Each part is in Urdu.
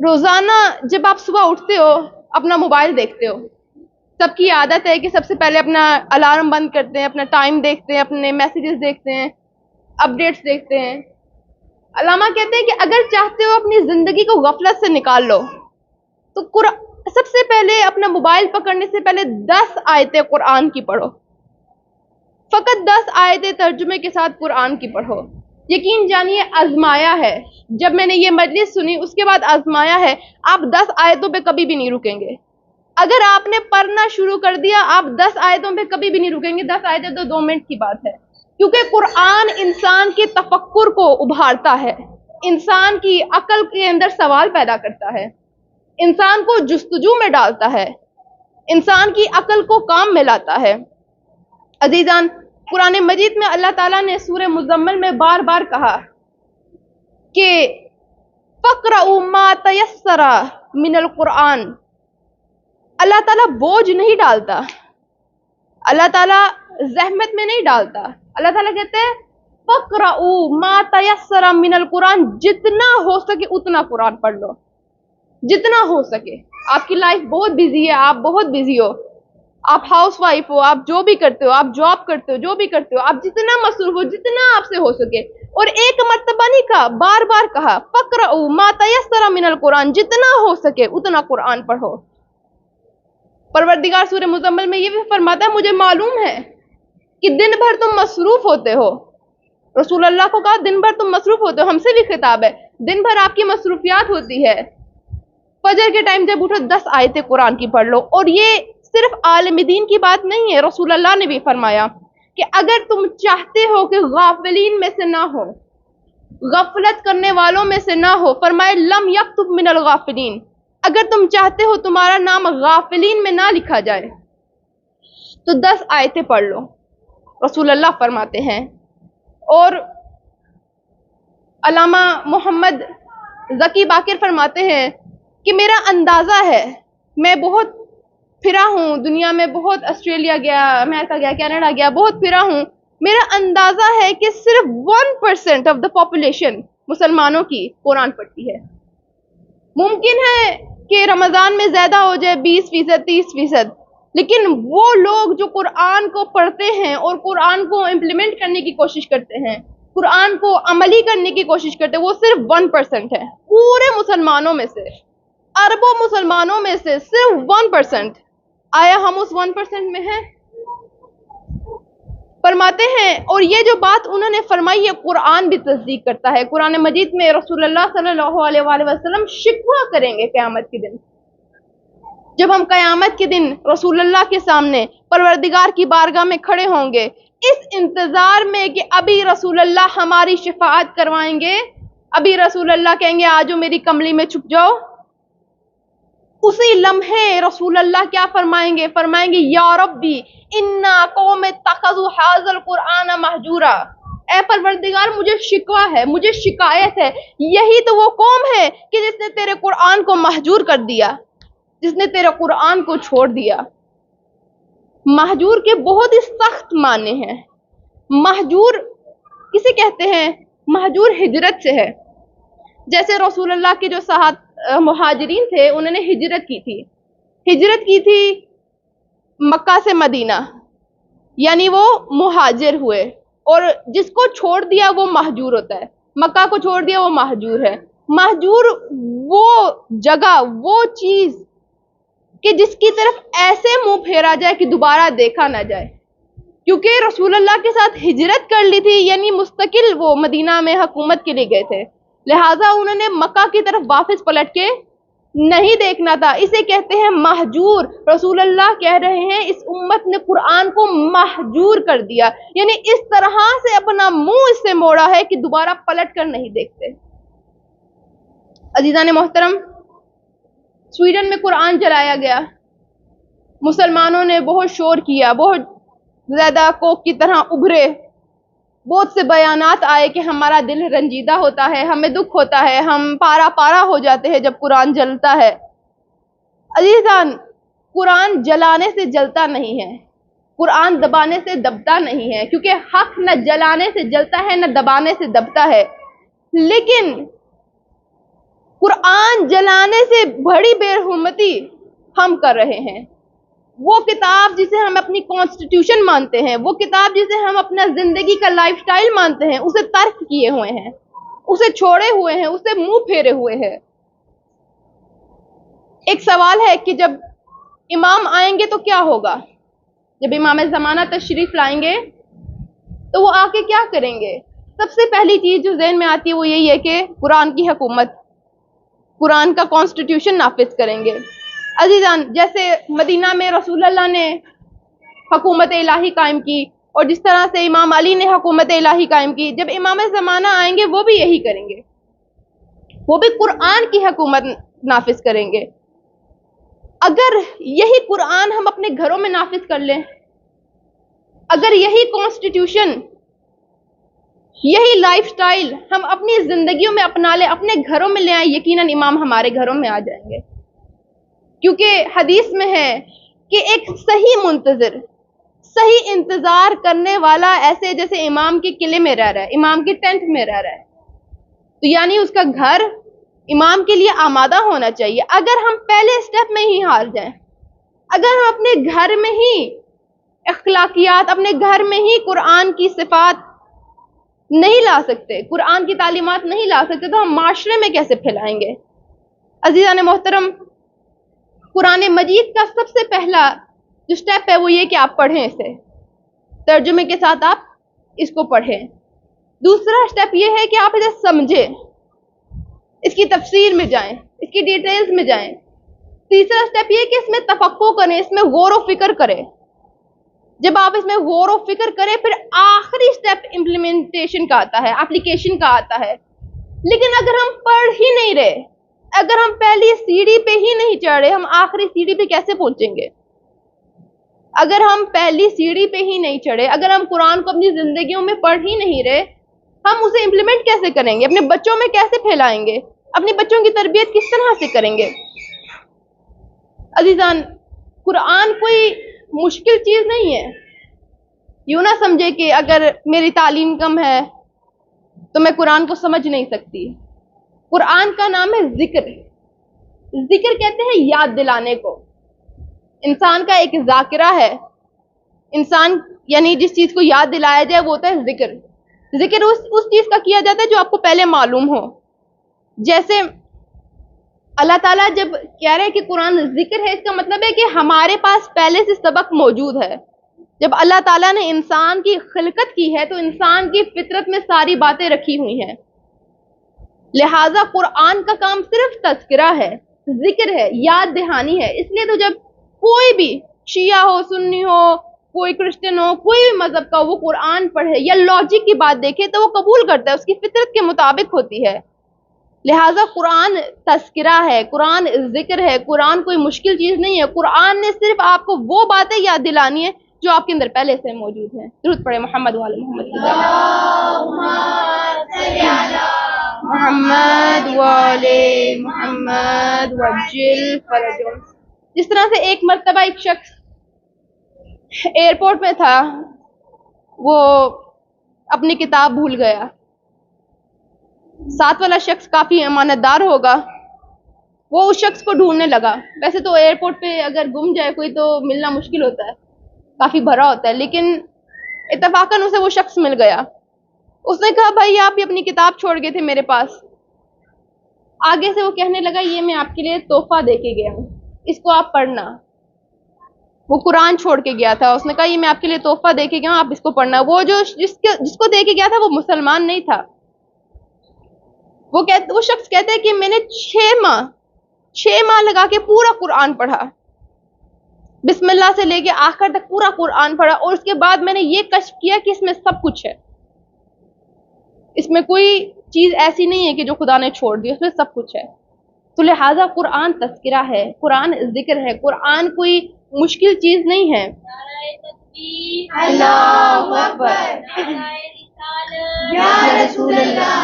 روزانہ جب آپ صبح اٹھتے ہو اپنا موبائل دیکھتے ہو. سب کی عادت ہے کہ سب سے پہلے اپنا الارم بند کرتے ہیں, اپنا ٹائم دیکھتے ہیں, اپنے میسیجز دیکھتے ہیں, اپڈیٹس دیکھتے ہیں. علامہ کہتے ہیں کہ اگر چاہتے ہو اپنی زندگی کو غفلت سے نکال لو تو سب سے پہلے اپنا موبائل پکڑنے سے پہلے 10 آیتیں قرآن کی پڑھو. فقط 10 آیتیں ترجمے کے ساتھ قرآن کی پڑھو. یقین جانیے آزمایا ہے, جب میں نے یہ مجلس سنی اس کے بعد آزمایا ہے, آپ 10 آیتوں پہ کبھی بھی نہیں رکیں گے. اگر آپ نے پڑھنا شروع کر دیا آپ 10 آیتوں پہ کبھی بھی نہیں رکیں گے. 10 آیتیں تو 2 منٹ کی بات ہے, کیونکہ قرآن انسان کے تفکر کو ابھارتا ہے, انسان کی عقل کے اندر سوال پیدا کرتا ہے, انسان کو جستجو میں ڈالتا ہے, انسان کی عقل کو کام میں لاتا ہے. عزیزان, قرآن مجید میں اللہ تعالیٰ نے سورہ مزمل میں بار بار کہا کہ فَقْرَؤُوا مَا تَيَسَّرَ مِنَ الْقُرْآنِ. اللہ تعالیٰ بوجھ نہیں ڈالتا, اللہ تعالیٰ زحمت میں نہیں ڈالتا. اللہ تعالیٰ کہتے ہیں فَقْرَؤُوا مَا تَيَسَّرَ مِنَ الْقُرْآنِ, جتنا ہو سکے اتنا قرآن پڑھ لو, جتنا ہو سکے. آپ کی لائف بہت بزی ہے, آپ بہت بزی ہو, آپ ہاؤس وائف ہو, آپ جو بھی کرتے ہو, آپ جاب کرتے ہو, جو بھی کرتے ہو, آپ جتنا مصروف ہو, جتنا آپ سے ہو سکے. اور ایک مرتبہ نہیں کہا, بار بار کہا فَقْرَؤُوا مَا تَيَسَّرَ مِنَ الْقُرْآنِ, جتنا ہو سکے اتنا قرآن پڑھو. پروردگار سورہ مزمل میں یہ بھی فرماتا ہے مجھے معلوم ہے کہ دن بھر تم مصروف ہوتے ہو. رسول اللہ کو کہا دن بھر تم مصروف ہوتے ہو, ہم سے بھی خطاب ہے, دن بھر آپ کی مصروفیات ہوتی ہے. فجر کے ٹائم جب اٹھو 10 آیتیں قرآن کی پڑھ لو. اور یہ صرف عالم دین کی بات نہیں ہے, رسول اللہ نے بھی فرمایا کہ اگر تم چاہتے ہو کہ غافلین میں سے نہ ہو, غفلت کرنے والوں میں سے نہ ہو, فرمائے لم یکتب من الغافلین, اگر تم چاہتے ہو تمہارا نام غافلین میں نہ لکھا جائے تو 10 آیتیں پڑھ لو, رسول اللہ فرماتے ہیں. اور علامہ محمد ذکی باقر فرماتے ہیں کہ میرا اندازہ ہے, میں بہت پھرا ہوں دنیا میں, بہت آسٹریلیا گیا, امریکہ گیا, کینیڈا گیا, بہت پھرا ہوں, میرا اندازہ ہے کہ صرف 1% آف دا پاپولیشن مسلمانوں کی قرآن پڑھتی ہے. ممکن ہے کہ رمضان میں زیادہ ہو جائے 20%, 30%, لیکن وہ لوگ جو قرآن کو پڑھتے ہیں اور قرآن کو امپلیمنٹ کرنے کی کوشش کرتے ہیں, قرآن کو عملی کرنے کی کوشش کرتے ہیں, وہ صرف 1% ہے پورے مسلمانوں میں سے, اربوں مسلمانوں میں سے صرف 1%. آیا ہم اس 1% میں ہیں؟ فرماتے ہیں, اور یہ جو بات انہوں نے فرمائی ہے قرآن بھی تصدیق کرتا ہے. قرآن مجید میں رسول اللہ صلی اللہ علیہ وآلہ وسلم شکوہ کریں گے قیامت کے دن. جب ہم قیامت کے دن رسول اللہ کے سامنے پروردگار کی بارگاہ میں کھڑے ہوں گے, اس انتظار میں کہ ابھی رسول اللہ ہماری شفاعت کروائیں گے, ابھی رسول اللہ کہیں گے آجو میری کملی میں چھپ جاؤ, اسی لمحے رسول اللہ کیا فرمائیں گے, فرمائیں گے یا ربی انا قوم اتخذوا ھذا القرآن مہجورا, اے پروردگار مجھے شکوہ ہے, مجھے شکایت ہے, یہی تو وہ قوم ہے کہ جس نے تیرے قرآن کو مہجور کر دیا, جس نے تیرے قرآن کو چھوڑ دیا. مہجور کے بہت ہی سخت معنی ہیں. مہجور کسے کہتے ہیں؟ مہجور ہجرت سے ہے. جیسے رسول اللہ کے جو مہاجرین تھے انہوں نے ہجرت کی تھی مکہ سے مدینہ, یعنی وہ مہاجر ہوئے, اور جس کو چھوڑ دیا وہ مہجور ہوتا ہے. مکہ کو چھوڑ دیا وہ مہجور ہے. مہجور وہ جگہ, وہ چیز کہ جس کی طرف ایسے منہ پھیرا جائے کہ دوبارہ دیکھا نہ جائے, کیونکہ رسول اللہ کے ساتھ ہجرت کر لی تھی, یعنی مستقل وہ مدینہ میں حکومت کے لیے گئے تھے, لہٰذا انہوں نے مکہ کی طرف واپس پلٹ کے نہیں دیکھنا تھا. اسے کہتے ہیں مہجور. رسول اللہ کہہ رہے ہیں اس امت نے قرآن کو مہجور کر دیا, یعنی اس طرح سے اپنا منہ اس سے موڑا ہے کہ دوبارہ پلٹ کر نہیں دیکھتے. عزیزان محترم, سویڈن میں قرآن جلایا گیا, مسلمانوں نے بہت شور کیا, بہت زیادہ کوک کی طرح ابھرے, بہت سے بیانات آئے کہ ہمارا دل رنجیدہ ہوتا ہے, ہمیں دکھ ہوتا ہے, ہم پارا پارا ہو جاتے ہیں جب قرآن جلتا ہے. عزیزان, قرآن جلانے سے جلتا نہیں ہے, قرآن دبانے سے دبتا نہیں ہے, کیونکہ حق نہ جلانے سے جلتا ہے نہ دبانے سے دبتا ہے. لیکن قرآن جلانے سے بڑی بےحرمتی ہم کر رہے ہیں. وہ کتاب جسے ہم اپنی کانسٹیٹیوشن مانتے ہیں، وہ کتاب جسے ہم اپنا زندگی کا لائف سٹائل مانتے ہیں، اسے ترک کیے ہوئے ہیں، اسے چھوڑے ہوئے ہیں، اسے منہ پھیرے ہوئے ہیں. ایک سوال ہے کہ جب امام آئیں گے تو کیا ہوگا؟ جب امام زمانہ تشریف لائیں گے تو وہ آ کے کیا کریں گے؟ سب سے پہلی چیز جو ذہن میں آتی ہے وہ یہی ہے کہ قرآن کی حکومت، قرآن کا کانسٹیٹیوشن نافذ کریں گے. عزیزان، جیسے مدینہ میں رسول اللہ نے حکومت الہی قائم کی اور جس طرح سے امام علی نے حکومت الہی قائم کی، جب امام زمانہ آئیں گے وہ بھی یہی کریں گے، وہ بھی قرآن کی حکومت نافذ کریں گے. اگر یہی قرآن ہم اپنے گھروں میں نافذ کر لیں، اگر یہی کانسٹیٹیوشن، یہی لائف سٹائل ہم اپنی زندگیوں میں اپنا لیں، اپنے گھروں میں لے آئیں، یقیناً امام ہمارے گھروں میں آ جائیں گے. کیونکہ حدیث میں ہے کہ ایک صحیح منتظر، صحیح انتظار کرنے والا ایسے جیسے امام کے قلعے میں رہ رہا ہے، امام کے ٹینٹ میں رہ رہا ہے. تو یعنی اس کا گھر امام کے لیے آمادہ ہونا چاہیے. اگر ہم پہلے سٹیپ میں ہی ہار جائیں، اگر ہم اپنے گھر میں ہی اخلاقیات، اپنے گھر میں ہی قرآن کی صفات نہیں لا سکتے، قرآن کی تعلیمات نہیں لا سکتے، تو ہم معاشرے میں کیسے پھیلائیں گے؟ عزیزان محترم، قرآن مجید کا سب سے پہلا جو سٹیپ ہے وہ یہ کہ آپ پڑھیں، اسے ترجمے کے ساتھ آپ اس کو پڑھیں. دوسرا سٹیپ یہ ہے کہ آپ اسے سمجھیں، اس کی تفسیر میں جائیں، اس کی ڈیٹیلز میں جائیں. تیسرا سٹیپ یہ کہ اس میں تفقہ کریں، اس میں غور و فکر کریں. جب آپ اس میں غور و فکر کریں، پھر آخری سٹیپ امپلیمنٹیشن کا آتا ہے، اپلیکیشن کا آتا ہے. لیکن اگر ہم پڑھ ہی نہیں رہے، اگر ہم پہلی سیڑھی پہ ہی نہیں چڑھ رہے، ہم آخری سیڑھی پہ کیسے پہنچیں گے؟ اگر ہم پہلی سیڑھی پہ ہی نہیں چڑھے، اگر ہم قرآن کو اپنی زندگیوں میں پڑھ ہی نہیں رہے، ہم اسے امپلیمنٹ کیسے کریں گے؟ اپنے بچوں میں کیسے پھیلائیں گے؟ اپنی بچوں کی تربیت کس طرح سے کریں گے؟ عزیزان، قرآن کوئی مشکل چیز نہیں ہے. یوں نہ سمجھے کہ اگر میری تعلیم کم ہے تو میں قرآن کو سمجھ نہیں سکتی. قرآن کا نام ہے ذکر. ذکر کہتے ہیں یاد دلانے کو. انسان کا ایک ذاکرہ ہے، انسان یعنی جس چیز کو یاد دلایا جائے وہ ہوتا ہے ذکر. ذکر اس چیز کا کیا جاتا ہے جو آپ کو پہلے معلوم ہو. جیسے اللہ تعالیٰ جب کہہ رہے ہیں کہ قرآن ذکر ہے، اس کا مطلب ہے کہ ہمارے پاس پہلے سے سبق موجود ہے. جب اللہ تعالیٰ نے انسان کی خلقت کی ہے تو انسان کی فطرت میں ساری باتیں رکھی ہوئی ہیں. لہٰذا قرآن کا کام صرف تذکرہ ہے، ذکر ہے، یاد دہانی ہے. اس لیے تو جب کوئی بھی شیعہ ہو، سنی ہو، کوئی کرسچن ہو، کوئی بھی مذہب کا ہو، وہ قرآن پڑھے یا لاجک کی بات دیکھے تو وہ قبول کرتا ہے، اس کی فطرت کے مطابق ہوتی ہے. لہٰذا قرآن تذکرہ ہے، قرآن ذکر ہے، قرآن کوئی مشکل چیز نہیں ہے. قرآن نے صرف آپ کو وہ باتیں یاد دلانی ہے جو آپ کے اندر پہلے سے موجود ہیں. درود پڑھے محمد والے محمد کی محمد والے محمد وجل فرجهم. جس طرح سے ایک مرتبہ ایک شخص ایئرپورٹ میں تھا، وہ اپنی کتاب بھول گیا. ساتھ والا شخص کافی امانت دار ہوگا، وہ اس شخص کو ڈھونڈنے لگا. ویسے تو ایئرپورٹ پہ اگر گم جائے کوئی تو ملنا مشکل ہوتا ہے، کافی بھرا ہوتا ہے، لیکن اتفاقاً اسے وہ شخص مل گیا. اس نے کہا بھائی آپ یہ اپنی کتاب چھوڑ گئے تھے میرے پاس. آگے سے وہ کہنے لگا یہ میں آپ کے لیے تحفہ دے کے گیا ہوں، اس کو آپ پڑھنا. وہ قرآن چھوڑ کے گیا تھا، اس نے کہا یہ میں آپ کے لیے تحفہ دے کے گیا ہوں، آپ اس کو پڑھنا. وہ جس کو دے کے گیا تھا وہ مسلمان نہیں تھا. وہ شخص کہتا ہے کہ میں نے 6 ماہ لگا کے پورا قرآن پڑھا، بسم اللہ سے لے کے آخر تک پورا قرآن پڑھا، اور اس کے بعد میں نے یہ کشف کیا کہ اس میں سب کچھ ہے، اس میں کوئی چیز ایسی نہیں ہے کہ جو خدا نے چھوڑ دی، اس میں سب کچھ ہے. تو لہٰذا قرآن تذکرہ ہے، قرآن ذکر ہے، قرآن کوئی مشکل چیز نہیں ہے. اللہ اکبر، یا رسول اللہ،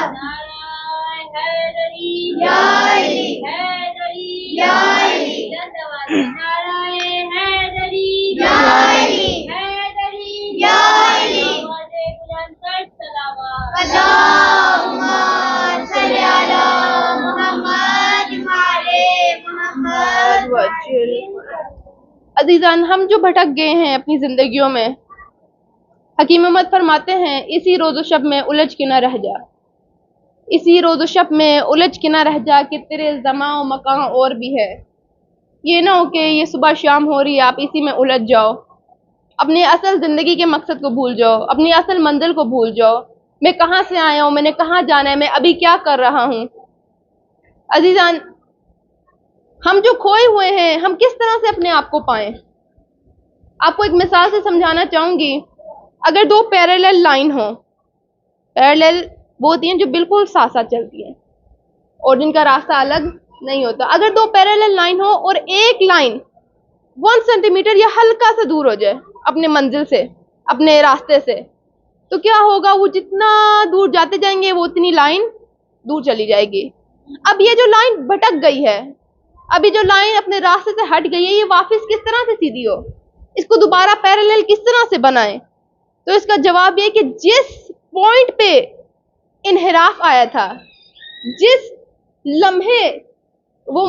یا علی، یا علی، یا علی، یا علی. اللہم صلی علی محمد وعجل عزیزان، ہم جو بھٹک گئے ہیں اپنی زندگیوں میں، حکیم محمد فرماتے ہیں اسی روز و شب میں الجھ کے نہ رہ جا، اسی روز و شب میں الجھ کے نہ رہ جا کہ تیرے زمان و مکان اور بھی ہے۔ یہ نہ ہو کہ یہ صبح شام ہو رہی ہے آپ اسی میں الجھ جاؤ، اپنی اصل زندگی کے مقصد کو بھول جاؤ، اپنی اصل منزل کو بھول جاؤ، میں کہاں سے آیا ہوں، میں نے کہاں جانا ہے، میں ابھی کیا کر رہا ہوں۔ عزیزان، ہم جو کھوئے ہوئے ہیں ہم کس طرح سے اپنے آپ کو پائیں؟ آپ کو ایک مثال سے سمجھانا چاہوں گی۔ اگر دو پیرالل لائن ہوں، پیرالل وہ ہوتی ہیں جو بالکل ساتھ ساتھ چلتی ہیں اور جن کا راستہ الگ نہیں ہوتا، اگر دو پیرالل لائن ہو اور ایک لائن 1 سینٹی میٹر یا ہلکا سا دور ہو جائے اپنے منزل سے، اپنے راستے سے، تو کیا ہوگا؟ وہ جتنا دور جاتے جائیں گے وہ اتنی لائن دور چلی جائے گی۔ اب یہ جو لائن بھٹک گئی ہے، ابھی جو لائن اپنے راستے سے ہٹ گئی ہے، یہ واپس کس طرح سے سیدھی ہو؟ اس کو دوبارہ پیرالل کس طرح سے بنائیں؟ تو اس کا جواب یہ کہ جس پوائنٹ پہ انحراف آیا تھا، جس لمحے وہ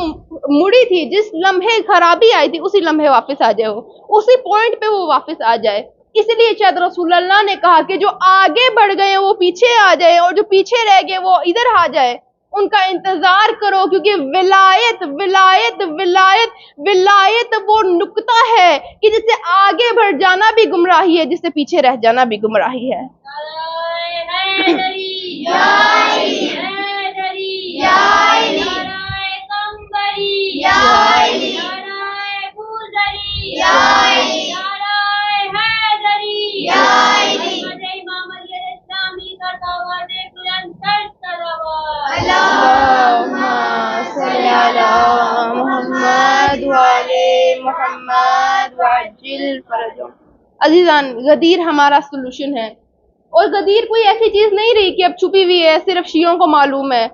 مڑی تھی، جس لمحے خرابی آئی تھی، اسی لمحے واپس آ جائے، وہ اسی پوائنٹ پہ وہ واپس آ جائے۔ اس لیے شاید رسول اللہ نے کہا کہ جو آگے بڑھ گئے وہ پیچھے آ جائے اور جو پیچھے رہ گئے وہ ادھر آ جائے، ان کا انتظار کرو، کیونکہ ولایت ولایت ولایت ولایت وہ نقطہ ہے کہ جس سے آگے بڑھ جانا بھی گمراہی ہے، جس سے پیچھے رہ جانا بھی گمراہی ہے۔ عزیزان، غدیر ہمارا سلوشن ہے، اور غدیر کوئی ایسی چیز نہیں رہی کہ اب چھپی ہوئی ہے، صرف شیعوں کو معلوم ہے۔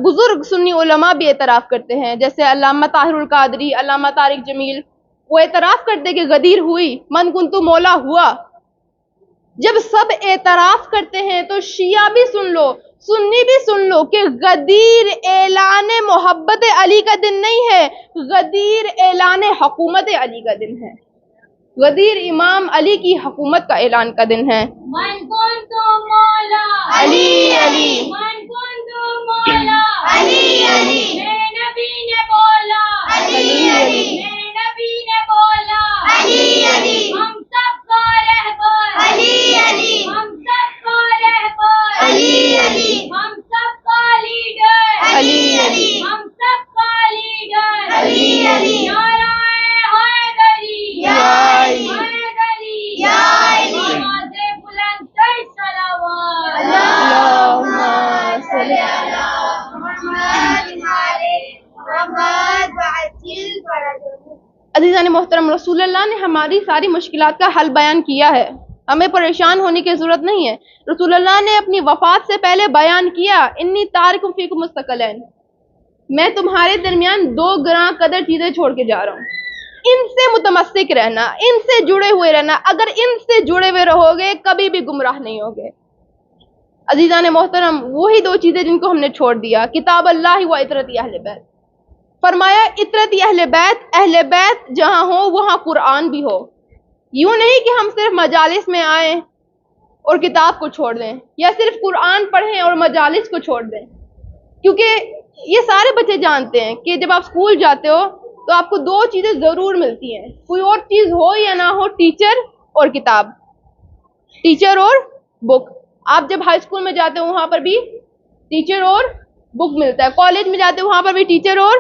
بزرگ سنی علماء بھی اعتراف کرتے ہیں، جیسے علامہ طاہر القادری، علامہ طارق جمیل، وہ اعتراف کرتے کہ غدیر ہوئی، من کنتو مولا ہوا۔ جب سب اعتراف کرتے ہیں تو شیعہ بھی سن لو، سنی بھی سن لو کہ غدیر اعلان محبت علی کا دن نہیں ہے، غدیر اعلان حکومت علی کا دن ہے، غدیر امام علی کی حکومت کا اعلان کا دن ہے۔ من کنتو مولا علی علی، من کنتو مولا علی علی، میرے نبی نے بولا علی علی، میرے نبی نے بولا علی علی، ہم سب کا رہبر علی علی، ہم سب کا رہبر علی علی، ہم سب کا لیڈر علی علی، ہم سب کا لیڈر علی علی، نعرہ حیدری یا علی، حیدری یا علی، آواز بلند کر صلوات اللہم صلی علی محمد محمد وعجل فرجہ۔ عزیزان محترم، رسول اللہ نے ہماری ساری مشکلات کا حل بیان کیا ہے، ہمیں پریشان ہونے کی ضرورت نہیں ہے۔ رسول اللہ نے اپنی وفات سے پہلے بیان کیا، انی تارکم فیکم مستقلین، میں تمہارے درمیان 2 گراں قدر چیزیں چھوڑ کے جا رہا ہوں، ان سے متمسک رہنا، ان سے جڑے ہوئے رہنا، اگر ان سے جڑے ہوئے رہو گے کبھی بھی گمراہ نہیں ہوگے۔ عزیزان محترم، وہی 2 چیزیں جن کو ہم نے چھوڑ دیا، کتاب اللہ و اطرت اہل بیت۔ فرمایا اطرت اہل بیت جہاں ہو وہاں قرآن بھی ہو، یوں نہیں کہ ہم صرف مجالس میں آئیں اور کتاب کو چھوڑ دیں، یا صرف قرآن پڑھیں اور مجالس کو چھوڑ دیں، کیونکہ یہ سارے بچے جانتے ہیں کہ جب آپ اسکول جاتے ہو تو آپ کو 2 چیزیں ضرور ملتی ہیں، کوئی اور چیز ہو یا نہ ہو، ٹیچر اور کتاب، ٹیچر اور بک۔ آپ جب ہائی اسکول میں جاتے ہو وہاں پر بھی ٹیچر اور بک ملتا ہے، کالج میں جاتے ہو وہاں پر بھی ٹیچر اور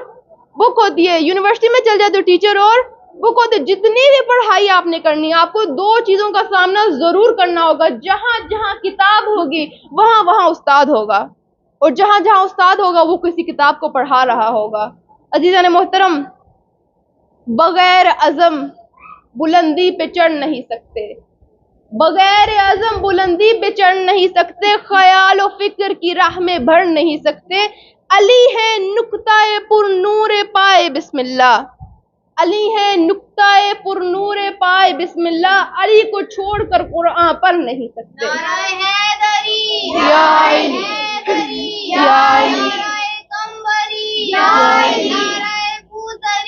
بک ہوتی ہے، یونیورسٹی میں چل جاتے ہو ٹیچر اور بک ہوتے ہے۔ جتنی بھی پڑھائی آپ نے کرنی ہے آپ کو 2 چیزوں کا سامنا ضرور کرنا ہوگا، جہاں جہاں کتاب ہوگی وہاں وہاں استاد ہوگا، اور جہاں جہاں استاد ہوگا وہ کسی کتاب کو پڑھا رہا ہوگا۔ عزیزان محترم، بغیر عزم بلندی پہ چڑھ نہیں سکتے، بغیر عزم بلندی پہ چڑھ نہیں سکتے، خیال و فکر کی راہ میں بڑھ نہیں سکتے۔ علی ہے نقطہ پر نور پائے بسم اللہ، علی ہے نقطہ پر نور پائے بسم اللہ، علی کو چھوڑ کر قرآن پڑھ نہیں سکتے۔ نعرہ حیدری، یا علی، حیدری، یا علی، نعرہ قمبری، یا علی، نعرہ پوتری۔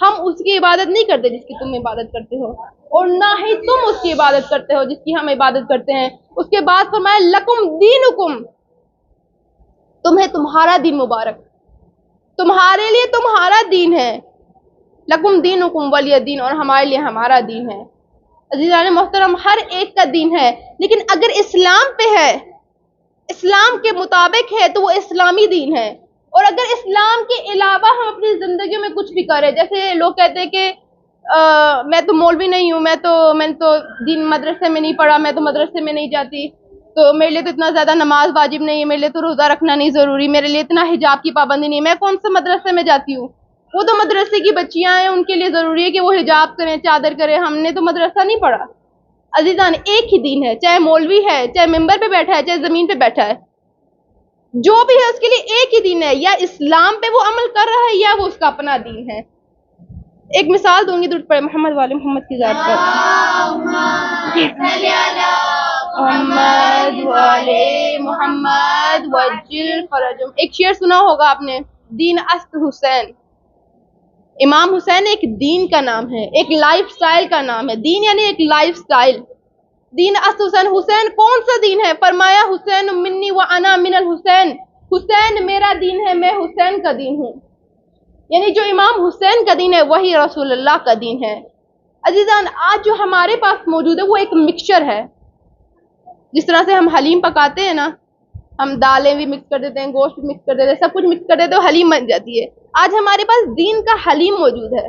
ہم اس کی عبادت نہیں کرتے جس کی تم عبادت کرتے ہو، اور نہ ہی تم اس کی عبادت کرتے ہو جس کی ہم عبادت کرتے ہیں. اس کے بعد فرمایا لکم دینکم، تمہیں تمہارا دین مبارک، تمہارے لیے تمہارا دین ہے. لکم دینکم ولی دین، اور ہمارے لیے ہمارا دین ہے. عزیزان محترم، ہر ایک کا دین ہے، لیکن اگر اسلام پہ ہے، اسلام کے مطابق ہے تو وہ اسلامی دین ہے. اور اگر اسلام کے علاوہ ہم اپنی زندگی میں کچھ بھی کریں، جیسے لوگ کہتے ہیں کہ میں تو مولوی نہیں ہوں، میں نے تو دین مدرسے میں نہیں پڑھا، میں تو مدرسے میں نہیں جاتی، تو میرے لیے تو اتنا زیادہ نماز واجب نہیں ہے، میرے لیے تو روزہ رکھنا نہیں ضروری، میرے لیے اتنا حجاب کی پابندی نہیں ہے، میں کون سے مدرسے میں جاتی ہوں، وہ تو مدرسے کی بچیاں ہیں، ان کے لیے ضروری ہے کہ وہ حجاب کریں، چادر کریں، ہم نے تو مدرسہ نہیں پڑھا. عزیزان، ایک ہی دین ہے، چاہے مولوی ہے، چاہے ممبر پہ بیٹھا ہے، چاہے زمین پہ بیٹھا ہے، جو بھی ہے اس کے لیے ایک ہی دین ہے. یا اسلام پہ وہ عمل کر رہا ہے یا وہ اس کا اپنا دین ہے. ایک مثال دوں گی، درود پڑھے محمد والے محمد کی ذات پر. محمد والے محمد وجل فرجم. ایک شعر سنا ہوگا آپ نے، دین است حسین. امام حسین ایک دین کا نام ہے، ایک لائف سٹائل کا نام ہے. دین یعنی ایک لائف سٹائل. دین است حسین. حسین کون سا دین ہے؟ فرمایا حسین منی و انا من الحسین. حسین میرا دین ہے، میں حسین کا دین ہوں. یعنی جو امام حسین کا دین ہے وہی رسول اللہ کا دین ہے. عزیزان، آج جو ہمارے پاس موجود ہے وہ ایک مکسچر ہے. جس طرح سے ہم حلیم پکاتے ہیں نا، ہم دالیں بھی مکس کر دیتے ہیں، گوشت بھی مکس کر دیتے ہیں، سب کچھ مکس کر دیتے ہیں، حلیم بن جاتی ہے. آج ہمارے پاس دین کا حلیم موجود ہے.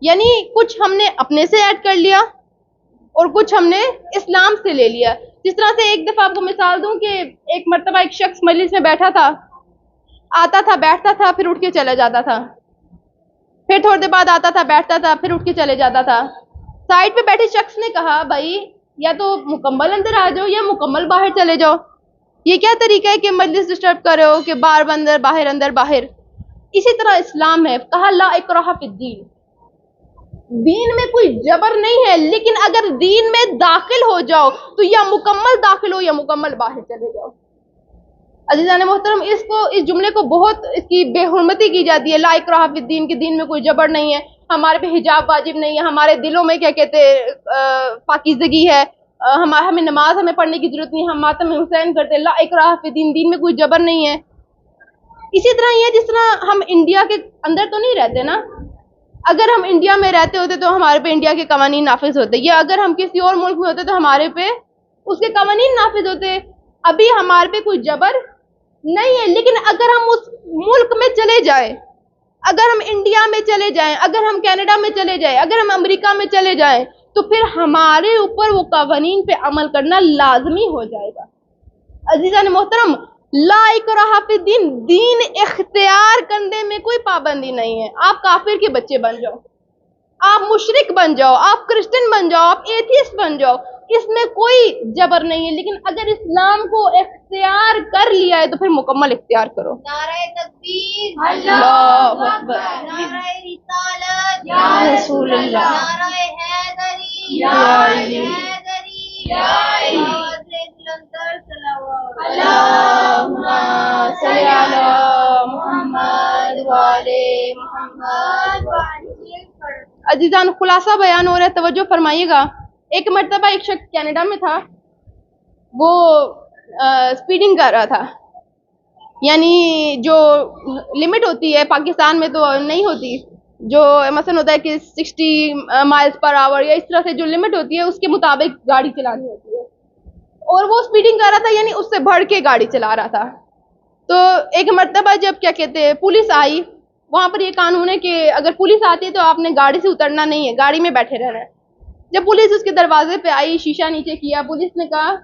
یعنی کچھ ہم نے اپنے سے ایڈ کر لیا اور کچھ ہم نے اسلام سے لے لیا. جس طرح سے ایک دفعہ آپ کو مثال دوں کہ ایک مرتبہ ایک شخص مجلس میں بیٹھا تھا، آتا تھا، بیٹھتا تھا، پھر اٹھ کے چلا جاتا تھا، پھر تھوڑی دیر بعد آتا تھا، بیٹھتا تھا، پھر اٹھ کے چلے جاتا تھا. سائڈ پہ بیٹھے شخص نے کہا بھائی یا تو مکمل اندر آ جاؤ یا مکمل باہر چلے جاؤ. یہ کیا طریقہ ہے کہ مجلس ڈسٹرب کر رہے ہو کہ بار اندر باہر. اسی طرح اسلام ہے. کہا لا اکراہ فی الدین، دین میں کوئی جبر نہیں ہے، لیکن اگر دین میں داخل ہو جاؤ تو یا مکمل داخل ہو یا مکمل باہر چلے جاؤ. عزیزان محترم، اس جملے کو بہت اس کی بے حرمتی کی جاتی ہے. لا اکراہ فی الدین، کے دین میں کوئی جبر نہیں ہے، ہمارے پہ حجاب واجب نہیں ہے، ہمارے دلوں میں کیا کہتے پاکیزگی ہے، ہمیں نماز ہمیں پڑھنے کی ضرورت نہیں، ہم ماتم حسین کرتے. لا اکراہ فی الدین، دین میں کوئی جبر نہیں ہے. اسی طرح یہ جس طرح ہم انڈیا کے اندر تو نہیں رہتے نا، اگر ہم انڈیا میں رہتے ہوتے تو ہمارے پہ انڈیا کے قوانین نافذ ہوتے، یا اگر ہم کسی اور ملک میں ہوتے تو ہمارے پہ اس کے قوانین نافذ ہوتے. ابھی ہمارے پہ کوئی جبر نہیں ہے، لیکن اگر ہم اس ملک میں چلے جائیں، اگر ہم انڈیا میں چلے جائیں، اگر ہم کینیڈا میں چلے جائیں، اگر ہم امریکہ میں چلے جائیں، تو پھر ہمارے اوپر وہ قوانین پہ عمل کرنا لازمی ہو جائے گا. عزیزان محترم، لا اکراہ فی الدین، دین اختیار کرنے میں کوئی پابندی نہیں ہے. آپ کافر کے بچے بن جاؤ، آپ مشرک بن جاؤ، آپ کرسچن بن جاؤ، آپ ایتھیسٹ بن جاؤ، اس میں کوئی جبر نہیں ہے. لیکن اگر اسلام کو اختیار کر لیا ہے تو پھر مکمل اختیار کرو. نعرہ تکبیر، اللہ اکبر، نعرہ رسالت، یا رسول اللہ، نعرہ حیدری، یا علی، حیدری، یا علی. آواز بلندر صلوات. اللہم صلی علی محمد وعلی محمد. عزیزان، خلاصہ بیان ہو رہا ہے، توجہ فرمائیے گا. ایک مرتبہ ایک شخص کینیڈا میں تھا، وہ اسپیڈنگ کر رہا تھا. یعنی جو لمٹ ہوتی ہے پاکستان میں تو نہیں ہوتی، جو مثلا ہوتا ہے کہ 60 مائلز پر آور یا اس طرح سے جو لمٹ ہوتی ہے اس کے مطابق گاڑی چلانی ہوتی ہے، اور وہ اسپیڈنگ کر رہا تھا، یعنی اس سے بڑھ کے گاڑی چلا رہا تھا. تو ایک مرتبہ جب کیا کہتے ہیں پولیس آئی، وہاں پر یہ قانون ہے کہ اگر پولیس آتی ہے تو آپ نے گاڑی سے اترنا نہیں ہے، گاڑی میں بیٹھے رہنا ہے. جب پولیس اس کے دروازے پہ آئی، شیشہ نیچے کیا، پولیس نے کہا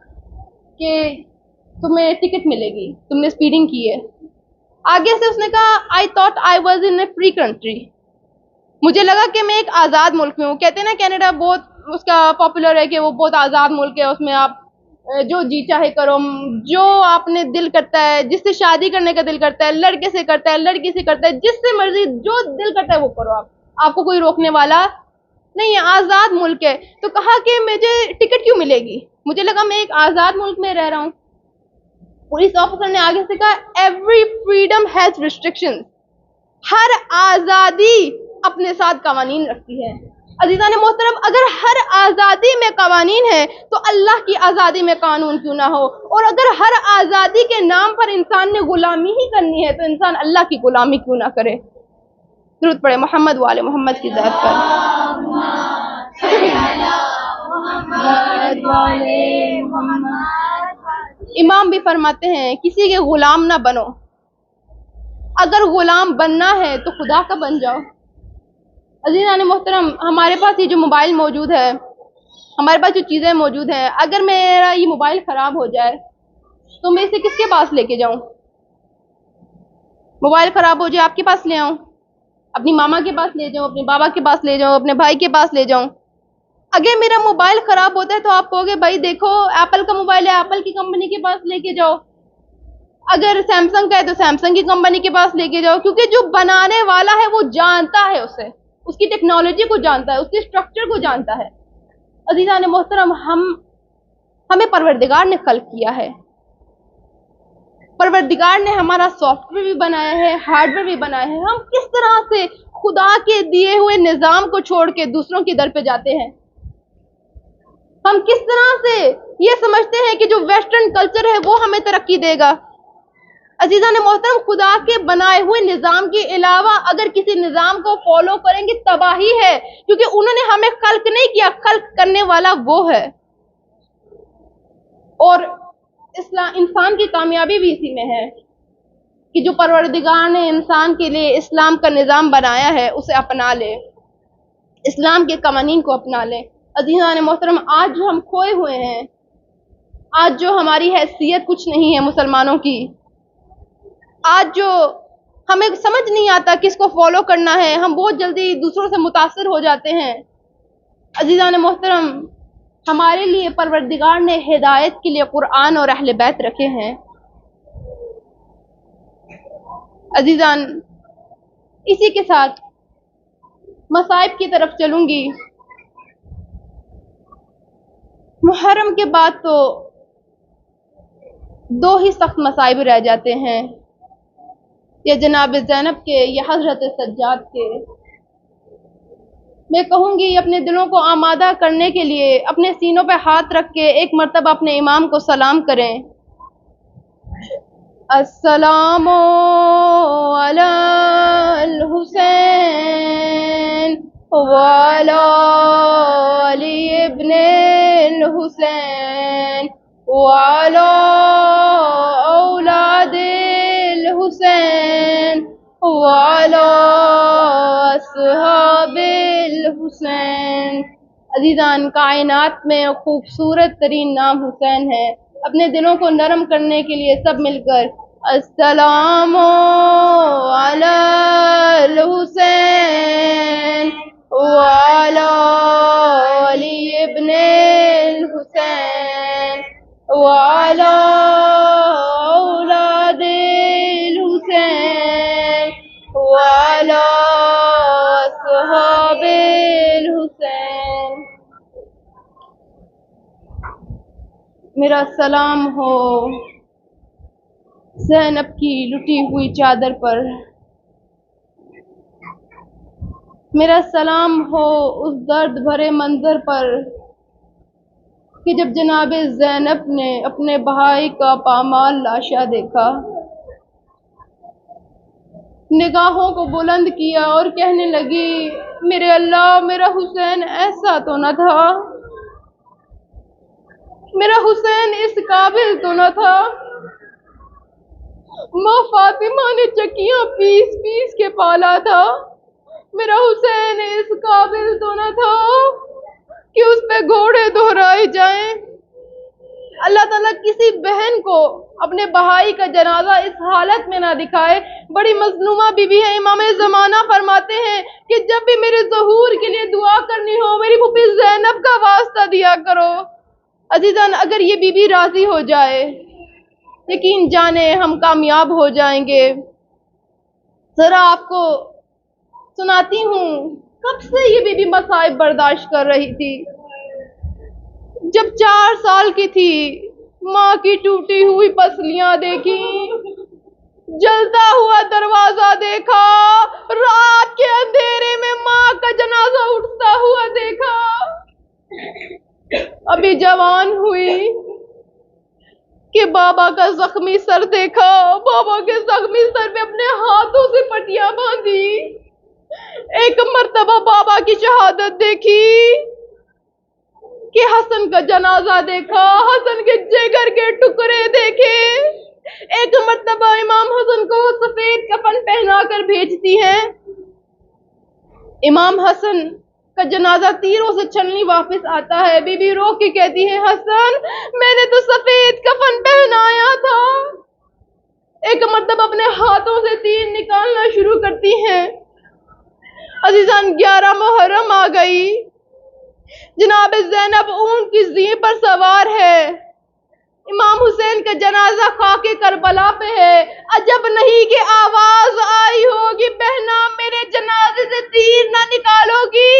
کہ تمہیں ٹکٹ ملے گی، تم نے اسپیڈنگ کی ہے. آگے سے اس نے کہا I thought I was in a free country، مجھے لگا کہ میں ایک آزاد ملک میں ہوں. کہتے ہیں نا کینیڈا بہت اس کا پاپولر ہے کہ وہ بہت آزاد ملک ہے، اس میں آپ جو جی چاہے کرو، جو آپ نے دل کرتا ہے، جس سے شادی کرنے کا دل کرتا ہے، لڑکے سے کرتا ہے، لڑکی سے کرتا ہے، جس سے مرضی جو دل کرتا ہے وہ کرو، آپ کو کوئی روکنے والا نہیں ہے، آزاد ملک ہے. تو کہا کہ مجھے ٹکٹ کیوں ملے گی، مجھے لگا میں ایک آزاد ملک میں رہ رہا ہوں. پولیس آفیسر نے آگے سے کہا ایوری فریڈم ہیز ریسٹرکشن، ہر آزادی اپنے ساتھ قوانین رکھتی ہے۔ عزیزان محترم، اگر ہر آزادی میں قوانین ہیں تو اللہ کی آزادی میں قانون کیوں نہ ہو؟ اور اگر ہر آزادی کے نام پر انسان نے غلامی ہی کرنی ہے تو انسان اللہ کی غلامی کیوں نہ کرے؟ درود پڑھے محمد و آل محمد کی ذات پر۔ امام بھی فرماتے ہیں کسی کے غلام نہ بنو، اگر غلام بننا ہے تو خدا کا بن جاؤ۔ عزیزان محترم، ہمارے پاس یہ جو موبائل موجود ہے، ہمارے پاس جو چیزیں موجود ہیں، اگر میرا یہ موبائل خراب ہو جائے تو میں اسے کس کے پاس لے کے جاؤں؟ موبائل خراب ہو جائے آپ کے پاس لے آؤں، اپنی ماما کے پاس لے جاؤں، اپنے بابا کے پاس لے جاؤں، اپنے بھائی کے پاس لے جاؤں؟ اگر میرا موبائل خراب ہوتا ہے تو آپ کہو گے بھائی دیکھو ایپل کا موبائل ہے، ایپل کی کمپنی کے پاس لے کے جاؤ۔ اگر سیمسنگ کا ہے تو سیمسنگ کی کمپنی کے پاس لے کے جاؤ، کیونکہ جو بنانے والا ہے وہ جانتا ہے اسے، اس کی ٹیکنالوجی کو جانتا ہے، اس کے اسٹرکچر کو جانتا ہے۔ عزیزان محترم، ہمیں پروردگار نے خلق کیا ہے، پروردگار نے ہمارا سافٹ ویئر بھی بنایا ہے، ہارڈ ویئر بھی بنایا ہے۔ ہم کس طرح سے خدا کے دیے ہوئے نظام کو چھوڑ کے دوسروں کی در پہ جاتے ہیں؟ ہم کس طرح سے یہ سمجھتے ہیں کہ جو ویسٹرن کلچر ہے وہ ہمیں ترقی دے گا؟ عزیزان محترم، خدا کے بنائے ہوئے نظام کے علاوہ اگر کسی نظام کو فالو کریں گے تباہی ہے، کیونکہ انہوں نے ہمیں خلق نہیں کیا، خلق کرنے والا وہ ہے۔ اور انسان کی کامیابی بھی اسی میں ہے کہ جو پروردگار نے انسان کے لیے اسلام کا نظام بنایا ہے اسے اپنا لے، اسلام کے قوانین کو اپنا لے۔ عزیزان محترم، آج جو ہم کھوئے ہوئے ہیں، آج جو ہماری حیثیت کچھ نہیں ہے مسلمانوں کی، آج جو ہمیں سمجھ نہیں آتا کس کو فالو کرنا ہے، ہم بہت جلدی دوسروں سے متاثر ہو جاتے ہیں۔ عزیزان محترم، ہمارے لیے پروردگار نے ہدایت کے لیے قرآن اور اہل بیت رکھے ہیں۔ عزیزان، اسی کے ساتھ مصائب کی طرف چلوں گی۔ محرم کے بعد تو دو ہی سخت مصائب رہ جاتے ہیں، یا جناب زینب کے یا حضرت سجاد کے۔ میں کہوں گی اپنے دلوں کو آمادہ کرنے کے لیے اپنے سینوں پہ ہاتھ رکھ کے ایک مرتبہ اپنے امام کو سلام کریں۔ السلام علی الحسین وعلی علی ابن الحسین وعلی اولاد الحسین وعلی اصحاب الحسین۔ عزیزان، کائنات میں خوبصورت ترین نام حسین ہے۔ اپنے دلوں کو نرم کرنے کے لیے سب مل کر السلام علی الحسین وعلی علی ابن الحسین وعلی اولاد الحسین وعلی اصحاب الحسین۔ میرا سلام ہو زینب کی لٹی ہوئی چادر پر، میرا سلام ہو اس درد بھرے منظر پر کہ جب جناب زینب نے اپنے بھائی کا پامال لاشا دیکھا، نگاہوں کو بلند کیا اور کہنے لگی میرے اللہ، میرا حسین ایسا تو نہ تھا، میرا حسین اس قابل تو نہ تھا، ماں فاطمہ نے چکیاں پیس پیس کے پالا تھا، میرا حسین اس قابل تو نہ تھا کہ اس پہ گھوڑے دہرائے جائیں۔ اللہ تعالیٰ کسی بہن کو اپنے بھائی کا جنازہ اس حالت میں نہ دکھائے۔ بڑی مظلومہ بی بی ہے، امام زمانہ فرماتے ہیں کہ جب بھی میرے ظہور کے لیے دعا کرنی ہو میری پھوپھی زینب کا واسطہ دیا کرو۔ عزیزان، اگر یہ بی بی راضی ہو جائے یقین جانے ہم کامیاب ہو جائیں گے۔ ذرا آپ کو سناتی ہوں کب سے یہ بی بی مصائب برداشت کر رہی تھی۔ جب 4 سال کی تھی ماں کی ٹوٹی ہوئی پسلیاں دیکھی، جلتا ہوا دروازہ دیکھا، رات کے اندھیرے میں ماں کا جنازہ اٹھتا ہوا دیکھا، ابھی جوان ہوئی کہ بابا کا زخمی سر دیکھا، بابا کے زخمی سر پہ اپنے ہاتھوں سے پٹیاں باندھی، ایک مرتبہ بابا کی شہادت دیکھی کہ حسن کا جنازہ دیکھا، حسن کے جگر کے ٹکڑے دیکھے، ایک مرتبہ امام حسن کو سفید کفن پہنا کر بھیجتی ہیں، امام حسن کا جنازہ تیروں سے چھلنی واپس آتا ہے، بی بی رو کے کہتی ہے حسن میں نے تو سفید کفن پہنایا تھا، ایک مرتبہ اپنے ہاتھوں سے تیر نکالنا شروع کرتی ہیں۔ عزیزان 11 محرم آ گئی، جناب زینب اونٹ کی زین پر سوار ہے، امام حسین کا جنازہ خاک کربلا پہ ہے، عجب نہیں کہ آواز آئی ہوگی بہنا میرے جنازے سے تیر نہ نکالو گی۔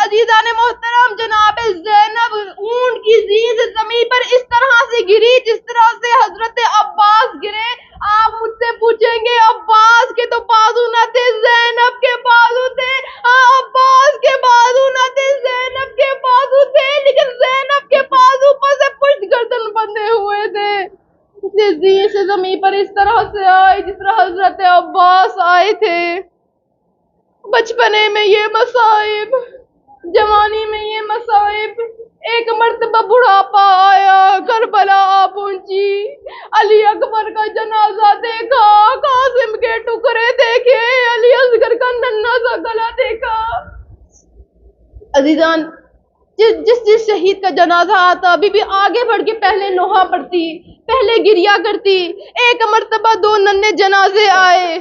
عزیزان محترم جناب زینب اونٹ کی زین سے زمین پر اس طرح سے گری جس طرح سے حضرت عباس گرے۔ آپ مجھ سے پوچھیں گے عباس کے تو بازو نہ تھے، زینب کے بازو تھے، عباس کے بازو نہ تھے، زینب کے بازو تھے، لیکن زینب کے بازو پر سے پشت گردن بندھے ہوئے تھے، زین سے زمین پر اس طرح سے آئی جس طرح حضرت عباس آئے تھے۔ بچپنے میں یہ مصائب، جوانی میں یہ مصائب، ایک مرتبہ بڑھاپا آیا، کربلا آ پہنچی، علی اکبر کا جنازہ دیکھا، قاسم کے ٹکڑے دیکھے، علی اصغر کا ننھا سا گلا دیکھا۔ عزیزان جس شہید کا جنازہ آتا بی بی آگے بڑھ کے پہلے نوحہ پڑھتی، پہلے گریا کرتی، ایک مرتبہ 2 ننھے جنازے آئے،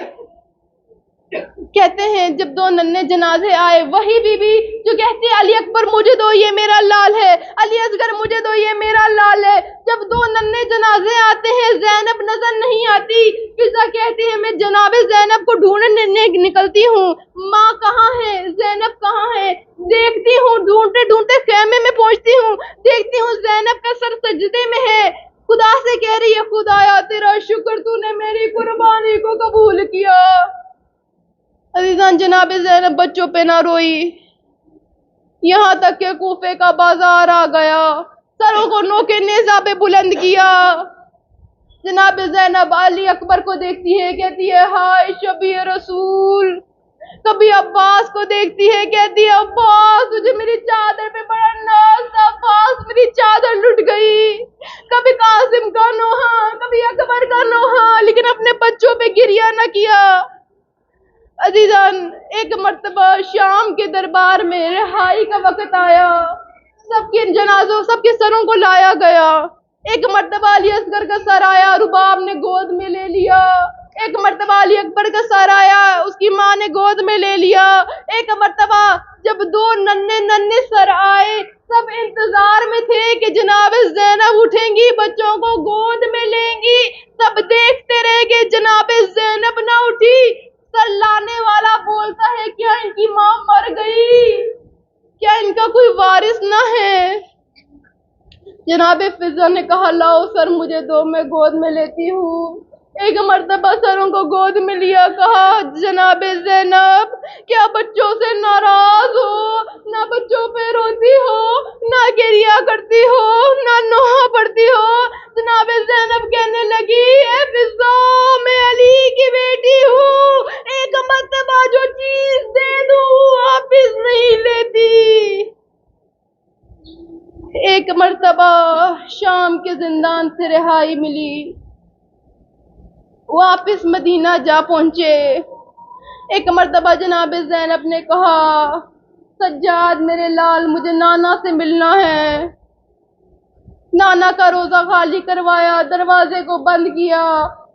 کہتے ہیں جب 2 ننھے جنازے آئے وہی بی بی جو کہتی ہے علی اکبر مجھے دو یہ میرا لال ہے، علی اصغر مجھے دو یہ میرا لال ہے، جب 2 ننھے جنازے آتے ہیں زینب نظر نہیں آتی، فضا کہتی ہے میں جناب زینب کو ڈھونڈنے نکلتی ہوں، ماں کہاں ہے، زینب کہاں ہے، دیکھتی ہوں، ڈھونڈتے ڈھونڈتے خیمے میں پہنچتی ہوں، دیکھتی ہوں زینب کا سر سجدے میں ہے، خدا سے کہہ رہی ہے خدایا تیرا شکر تو نے میری قربانی کو قبول کیا۔ عزیزان جناب زینب بچوں پہ نہ روئی، یہاں تک کہ کوفے کا بازار آ گیا، سروں کو نوکے نیزہ پہ بلند کیا، جناب زینب علی اکبر کو دیکھتی ہے کہتی ہے ہائے شبیہ رسول، کبھی عباس کو دیکھتی ہے کہتی ہے عباس تجھے میری چادر پہ بڑا ناز تھا، عباس میری چادر لٹ گئی، کبھی قاسم کا نوحہ، کبھی اکبر کا نوحہ، لیکن اپنے بچوں پہ گریہ نہ کیا۔ عزیزان ایک مرتبہ شام کے دربار میں رہائی کا وقت آیا، سب کے جنازوں سب کے سروں کو لایا گیا، ایک مرتبہ علی اصغر کا سر آیا رباب نے گود میں لے لیا، ایک مرتبہ علی اکبر کا سر آیا اس کی ماں نے گود میں لے لیا، ایک مرتبہ جب 2 ننھے سر آئے سب انتظار میں تھے کہ جناب زینب اٹھیں گی بچوں کو گود میں لیں گی، سب دیکھتے رہے کہ جناب زینب نہ اٹھی، سر لانے والا بولتا ہے کیا ان کی ماں مر گئی، کیا ان کا کوئی وارث نہ ہے، جناب فضا نے کہا لاؤ سر مجھے دو میں گود میں لیتی ہوں، ایک مرتبہ سروں کو گود میں لیا، کہا جناب زینب کیا بچوں سے ناراض ہو، نہ بچوں پہ روتی ہو، نہ گریہ کرتی ہو، نہ نوحہ پڑھتی ہو، جناب زینب کہنے لگی اے فضا میں علی کی بیٹی ہوں، ایک مرتبہ جو چیز دے دوں واپس نہیں لیتی۔ ایک مرتبہ شام کے زندان سے رہائی ملی، واپس مدینہ جا پہنچے، ایک مرتبہ جناب زینب نے کہا سجاد میرے لال مجھے نانا سے ملنا ہے، نانا کا روزہ خالی کروایا، دروازے کو بند کیا،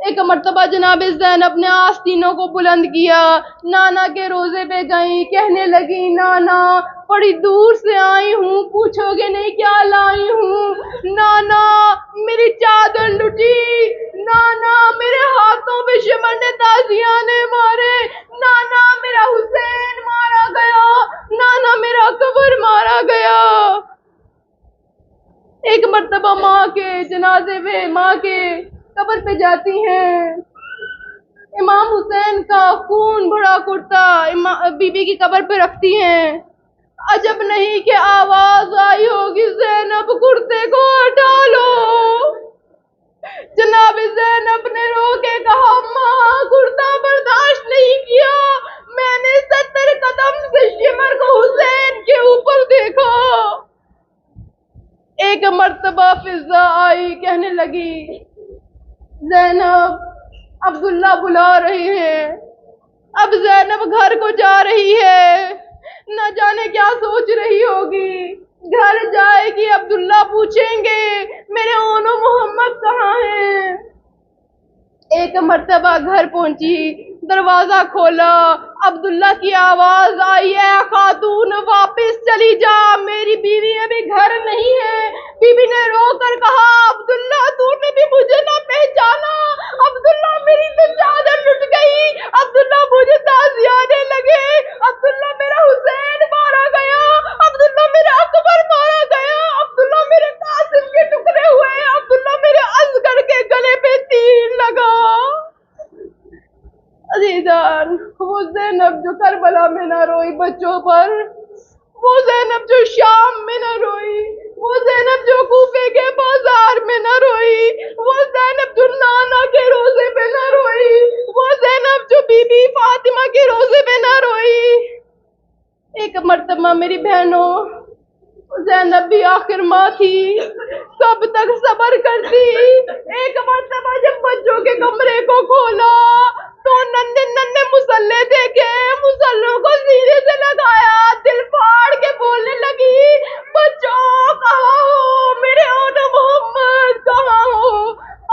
ایک مرتبہ جناب زینب نے آستینوں کو بلند کیا، نانا کے روزے پہ گئی، کہنے لگی نانا بڑی دور سے آئی ہوں پوچھو گے نہیں کیا لائی ہوں، نانا میری چادر لٹی، نانا میرے ہاتھوں پہ شمر نے تازیانے مارے، نانا میرا حسین مارا گیا، نانا میرا قبر مارا گیا۔ ایک مرتبہ ماں کے جنازے پہ ماں کے قبر پہ جاتی ہیں، امام حسین کا خون بھرا کرتا بی بی کی قبر پہ رکھتی ہیں. عجب نہیں کہ آواز آئی ہوگی زینب کرتے کو ہٹا لو. جناب زینب نے رو کے کہا ماں کرتا برداشت نہیں کیا. میں نے 70 قدم سے شمر کو حسین کے اوپر دیکھا. ایک مرتبہ فضا آئی کہنے لگی زینب عبداللہ بلا رہے ہیں. اب زینب گھر کو جا رہی ہے. نہ جانے کیا سوچ رہی ہوگی. گھر جائے گی عبداللہ پوچھیں گے میرے اونو محمد کہاں ہیں. ایک مرتبہ گھر پہنچی دروازہ کھولا عبداللہ کی آواز آئی اے خاتون واپس چلی جا میری بیوی ابھی گھر نہیں ہے. بی بی نے رو کر کہا عبداللہ تو نے بھی مجھے نہ پہچانا. عبداللہ میری تو چادر ٹوٹ گئی. عبداللہ مجھے تعزیانے لگے. عبداللہ میرا حسین مارا گیا. عبداللہ میرا اکبر مارا گیا. عبداللہ میرے قاسم کے ٹکڑے ہوئے. عبداللہ میرے اصغر کے گلے پہ تیر لگا. عزیزان وہ زینب جو کربلا میں نہ روئی بچوں پر, وہ زینب جو شام میں نہ روئی, وہ زینب جو کوفے کے بازار میں نہ روئی, وہ زینب جو نانا کے روزے پہ نہ روئی, وہ زینب جو بی بی فاطمہ کے روزے پہ نہ روئی. ایک مرتبہ میری بہنوں زینب بھی آخر ماں تھی, کب تک صبر کرتی. ایک مرتبہ جب بچوں کے کمرے کو کھولا تو ننھے ننھے مسلے دیکھے. مسلوں کو سینے سے لگایا, دل پھاڑ کے بولنے لگی بچوں کہاں ہو, میرے اونو محمد کہاں ہو.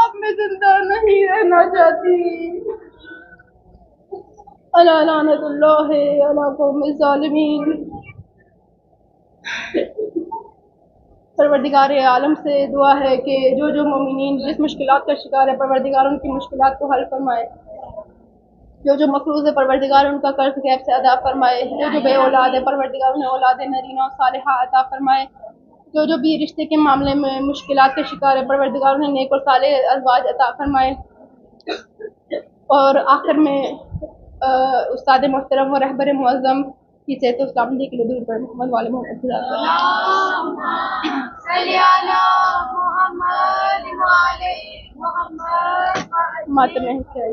اب میں زندہ نہیں رہنا چاہتی. الا لعنت اللہ علی قوم الظالمین. پروردگار عالم سے دعا ہے کہ جو مومنین جس مشکلات کا شکار ہے پروردگار ان کی مشکلات کو حل فرمائے. جو مقروض ہے پروردگار ان کا قرض غیب سے ادا فرمائے. جو بے اولاد ہے پروردگار انہیں اولاد نرینہ اور صالحہ عطا فرمائے. جو بھی رشتے کے معاملے میں مشکلات کے شکار ہے پروردگار انہیں نیک اور صالح ازواج عطا فرمائے. اور آخر میں استاد محترم و رہبر معظم کی صحت و سلامتی کے لیے درود پر محمد والے محمد صلی علی محمد وعلی محمد. ماتم ہے.